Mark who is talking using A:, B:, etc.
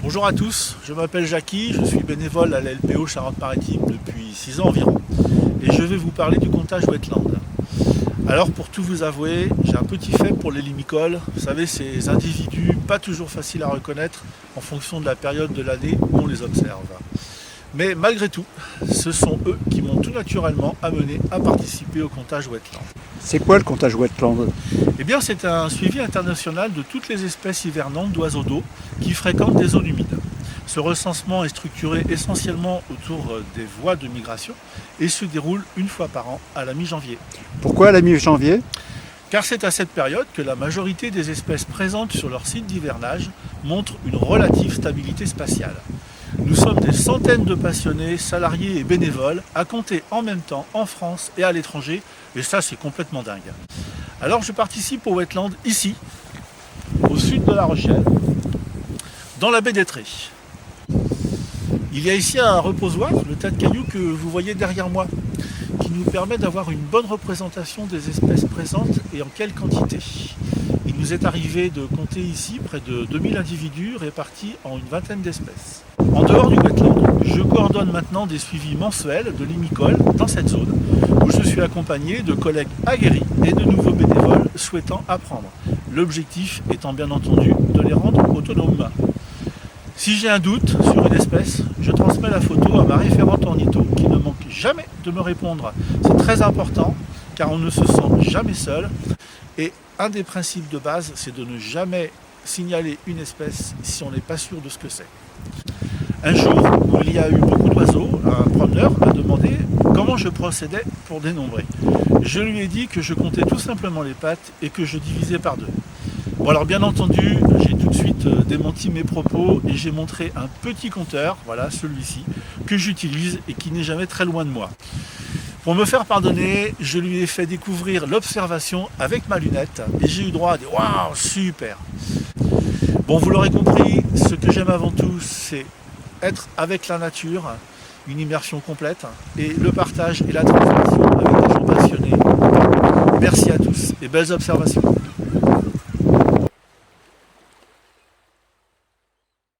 A: Bonjour à tous, je m'appelle Jackie, je suis bénévole à la LPO Charente-Maritime depuis 6 ans environ et je vais vous parler du comptage wetland. Alors pour tout vous avouer, j'ai un petit faible pour les limicoles, vous savez ces individus pas toujours faciles à reconnaître en fonction de la période de l'année où on les observe. Mais malgré tout, ce sont eux qui m'ont tout naturellement amené à participer au comptage wetland.
B: C'est quoi le comptage wetland?
A: Eh bien, c'est un suivi international de toutes les espèces hivernantes d'oiseaux d'eau qui fréquentent des zones humides. Ce recensement est structuré essentiellement autour des voies de migration et se déroule une fois par an à la mi-janvier.
B: Pourquoi à la mi-janvier?
A: Car c'est à cette période que la majorité des espèces présentes sur leur site d'hivernage montrent une relative stabilité spatiale. Nous sommes des centaines de passionnés, salariés et bénévoles à compter en même temps en France et à l'étranger, et ça c'est complètement dingue. Alors je participe au wetland ici, au sud de La Rochelle, dans la baie d'Étré. Il y a ici un reposoir, le tas de cailloux que vous voyez derrière moi, qui nous permet d'avoir une bonne représentation des espèces présentes et en quelle quantité. Il nous est arrivé de compter ici près de 2000 individus répartis en une vingtaine d'espèces. En dehors du wetland, je coordonne maintenant des suivis mensuels de limicoles dans cette zone, où je suis accompagné de collègues aguerris et de nouveaux bénévoles souhaitant apprendre. L'objectif étant bien entendu de les rendre autonomes. Si j'ai un doute sur une espèce, je transmets la photo à ma référente ornitho qui ne manque jamais de me répondre. C'est très important car on ne se sent jamais seul et un des principes de base c'est de ne jamais signaler une espèce si on n'est pas sûr de ce que c'est. Un jour où il y a eu beaucoup d'oiseaux, un promeneur m'a demandé comment je procédais pour dénombrer. Je lui ai dit que je comptais tout simplement les pattes et que je divisais par deux. Bon alors bien entendu, j'ai tout de suite démenti mes propos et j'ai montré un petit compteur, voilà celui-ci, que j'utilise et qui n'est jamais très loin de moi. Pour me faire pardonner, je lui ai fait découvrir l'observation avec ma lunette et j'ai eu droit à des « waouh, super !» Bon, vous l'aurez compris, ce que j'aime avant tout, c'est être avec la nature, une immersion complète, et le partage et la transmission avec des gens passionnés. Merci à tous et belles observations.